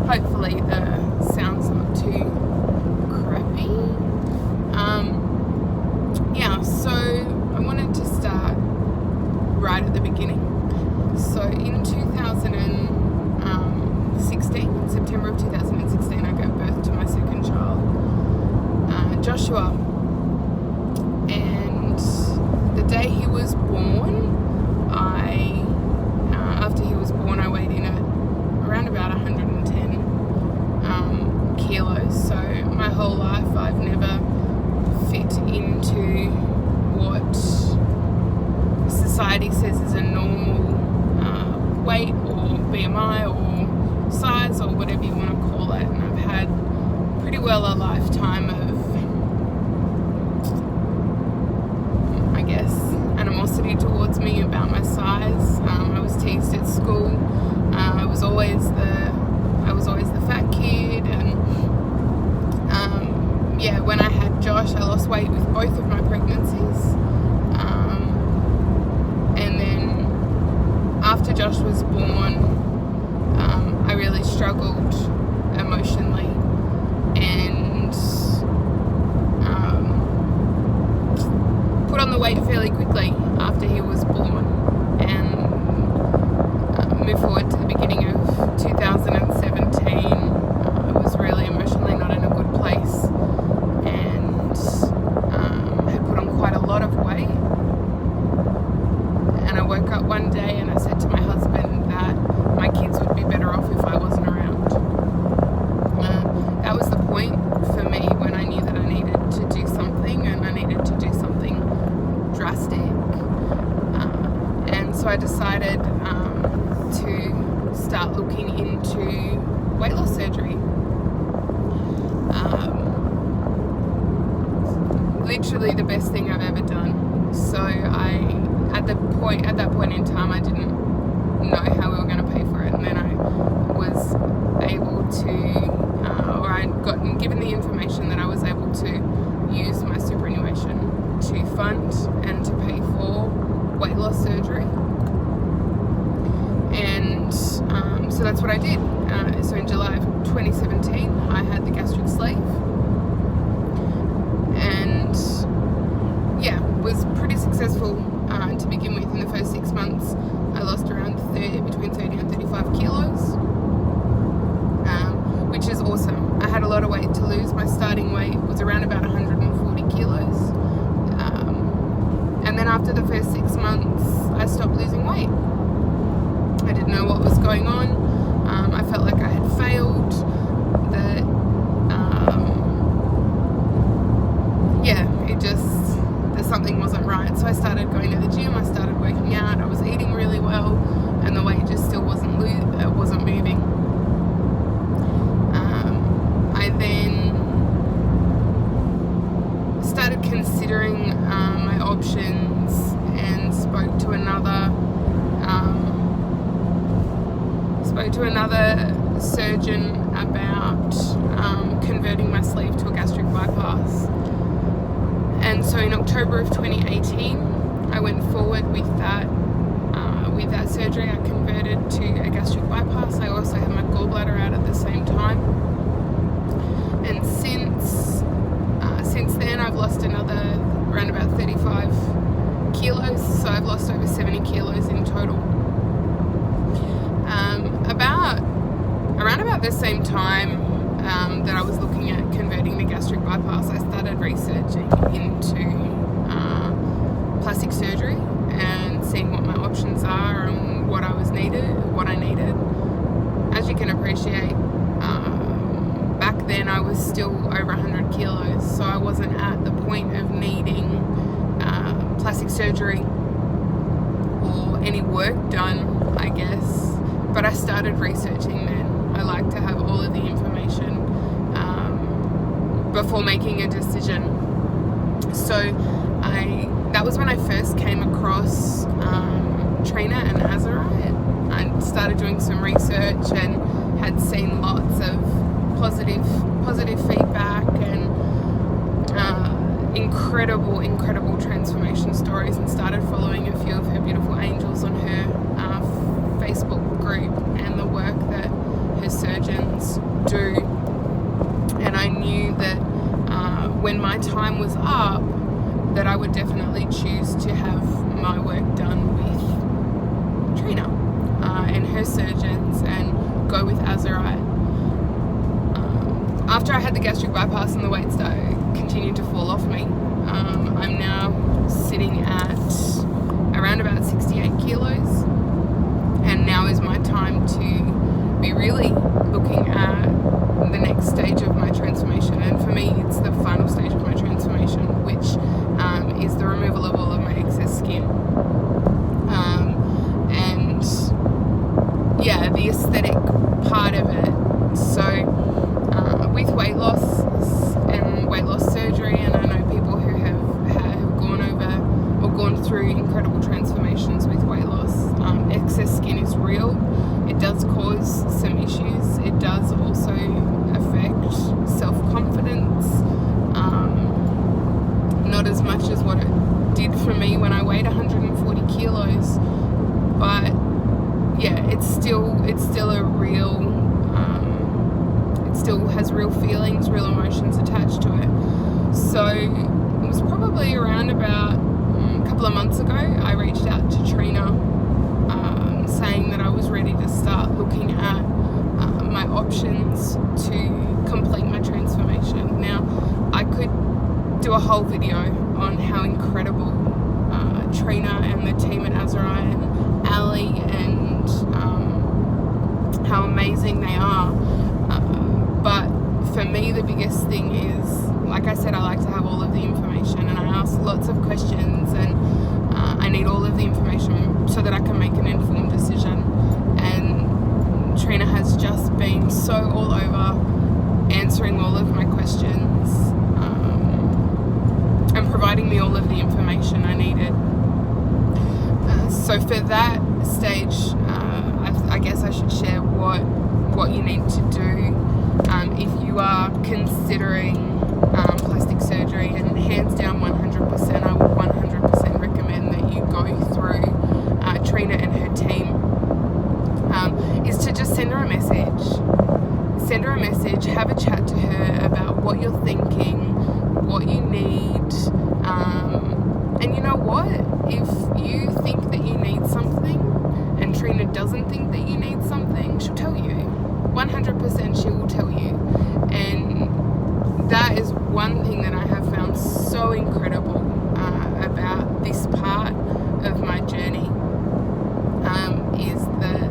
hopefully the sound's not too crappy. So I wanted to start right at the beginning. So in 2016, September of 2016, I gave birth to my second child, Joshua. And the day he was born, after he was born, I weighed in at around about 110 kilos. So my whole life I've never fit into what society says is a normal weight or BMI or size or whatever you want to call it. And I've had pretty well a lifetime of, I guess, animosity towards me about my size. I was teased at school. I was always the fat kid, and when I had Josh, I lost weight with both of my pregnancies. And then after Josh was born, I really struggled emotionally and put on the weight fairly quickly after he was born, and moved forward to the beginning of 2017. I was really emotionally not in a good place, and had put on quite a lot of weight. And I woke up one day and I said to my husband that my kids would be better off if I wasn't around. That was the point for me when I knew that I needed to do something, and I needed to do something drastic. And so I decided to start looking into weight loss surgery. Literally the best thing I've ever done. So at that point in time, I didn't know how we were going to pay for it, and then I was able to, or I'd gotten given the information that I was able to use my superannuation to fund and to pay for weight loss surgery. And so that's what I did. So in July of 2017, I had the gastric sleeve, and was pretty successful to begin with. In the first 6 months, I lost around between 30 and 35 kilos, which is awesome. I had a lot of weight to lose. My starting weight was around about 140 kilos. And then after the first 6 months, I stopped losing weight. I didn't know what was going on. I felt like I had failed, that something wasn't right. So I started going to the gym, I started working out, I was eating really well, and the weight just still wasn't moving. I then started considering my options and spoke to another surgeon about converting my sleeve to a gastric bypass. And so in October of 2018, I went forward with that surgery. I converted to a gastric bypass. I also had my gallbladder out at the same time. And since then, I've lost another around about 35 kilos. So I've lost over 70 kilos in total. Around about the same time that I was looking at converting the gastric bypass, I started researching into plastic surgery and seeing what my options are and what I needed. As you can appreciate, back then I was still over 100 kilos, so I wasn't at the point of needing plastic surgery or any work done, I guess. But I started researching then. I like to have all of the information before making a decision. So that was when I first came across Trina and Azurite. I started doing some research and had seen lots of positive feedback and incredible transformation stories, and started following a few of her beautiful angels on her Facebook group and the work that her surgeons time was up, that I would definitely choose to have my work done with Trina and her surgeons and go with Azurite. After I had the gastric bypass and the weight continued to fall off me, I'm now sitting at around about 68 kilos, and now is my time to be really looking at the next stage of my transformation. And for me, it's the final stage of my transformation, which is the removal of all of my excess skin. And yeah, the aesthetic part of it. So with weight loss and weight loss surgery, and I know people who have gone over or gone through incredible transformations with weight loss, excess skin is real. It does cause some issues. It does also affect self-confidence, not as much as what it did for me when I weighed 140 kilos, but yeah, it's still a real, it still has real feelings, real emotions attached to it. So it was probably around about a couple of months ago, I reached out to Trina, saying that I was ready to start looking at my options to complete my transformation. Now, I could do a whole video on how incredible Trina and the team at Azurite and Ali and how amazing they are. But for me, the biggest thing is, like I said, I like to have all of the information, and I ask lots of questions, and I need all of the information so that I can make an informed decision. And Trina has just been so all over, answering all of my questions, and providing me all of the information I needed. So for that stage, I guess I should share what you need to do if you are considering plastic surgery. And hands down 100%, I would 100% recommend that you go through Trina and her team, is to just send her a message, have a chat to her about what you're thinking, what you need, and you know what, if you think that you need something and Trina doesn't think that you need something, she'll tell you. 100% she will tell you. And that is one thing that I have found so incredible about this part of my journey, is that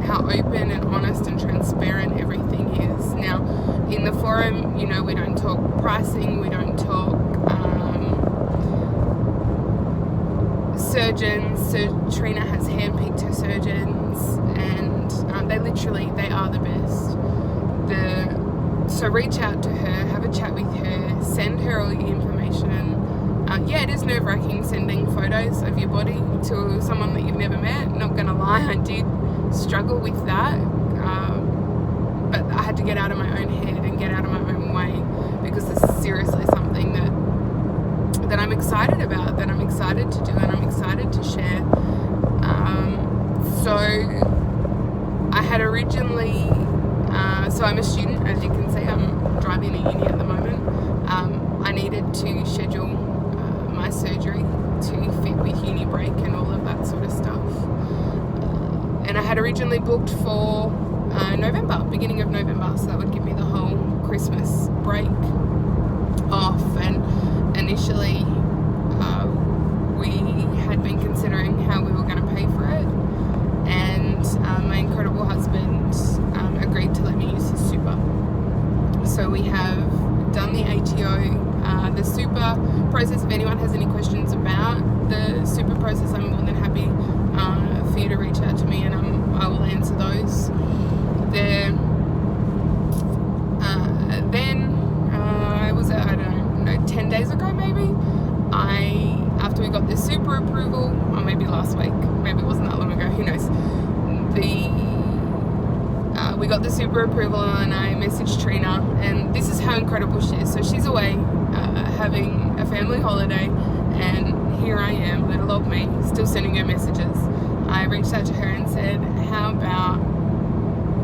how open and honest and transparent everything is. Now, in the forum, you know, we don't talk pricing, we don't talk surgeons. So Trina has handpicked her surgeons, and they are the best. So reach out to her, have a chat with her, send her all your information. Yeah, it is nerve-wracking sending photos of your body to someone that you've never met. Not gonna lie, I did struggle with that, but I had to get out of my own head and get out of my own way, because this is seriously something that I'm excited about, that I'm excited to do, and I'm excited to share. So I had originally, so I'm a student, as you can see, I'm driving to uni at the moment. I needed to schedule my surgery to fit with uni break and all of that sort of stuff. And I had originally booked for November, beginning of November, so that would give me the whole Christmas break off. And initially we had been considering how we were going to pay for it, and my incredible husband agreed to let me use his super. So we have done the ATO, the super process. If anyone has any questions about the super process, I'm more than happy for you to reach out to me, and I will answer those. I don't know, 10 days ago maybe, after we got the super approval, or maybe last week, maybe it wasn't that long ago, who knows, we got the super approval, and I messaged Trina, and this is how incredible she is. So she's away having a family holiday, and here I am, little old me, still sending her messages. I reached out to her and said, how about,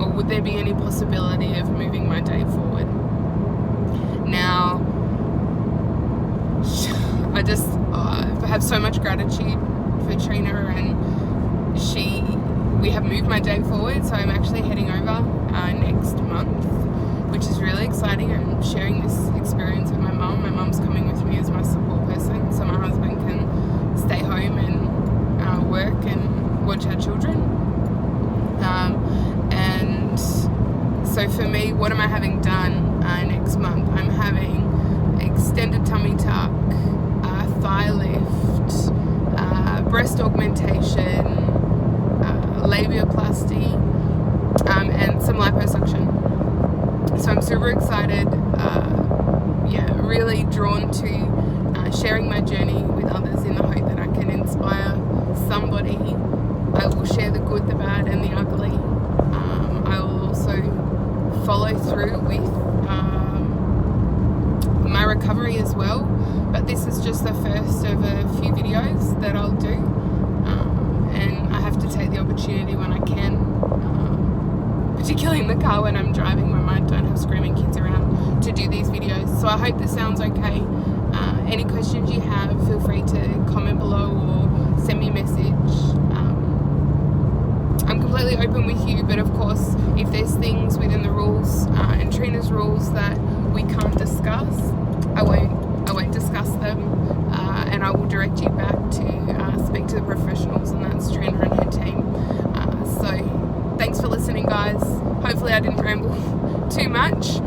or would there be any possibility of moving my date forward? Now, I just have so much gratitude for Trina, and we have moved my date forward, so I'm actually heading over next month, which is really exciting. I'm sharing this experience with my mum. My mum's coming with me as my support person, so my husband can stay home and work and watch our children. And so for me, what am I having done next month? I'm having extended tummy tuck, thigh lift, breast augmentation, labiaplasty, and some liposuction. So I'm super excited, really drawn to sharing my journey with others in the hope that I can inspire somebody. I will share the good, the bad, and the ugly. I will also follow through with my recovery as well, but this is just the first of a few videos that I'll do, and I have to take the opportunity when I can, particularly in the car when I'm driving, when I don't have screaming kids around, to do these videos. So I hope this sounds okay. Any questions you have, feel free to comment below or send me a message. I'm completely open with you, but of course, if there's things within the rules and Trina's rules that we can't discuss, I won't discuss them, and I will direct you back to speak to the professionals, and that's Trina and her team. So thanks for listening, guys. Hopefully I didn't ramble too much.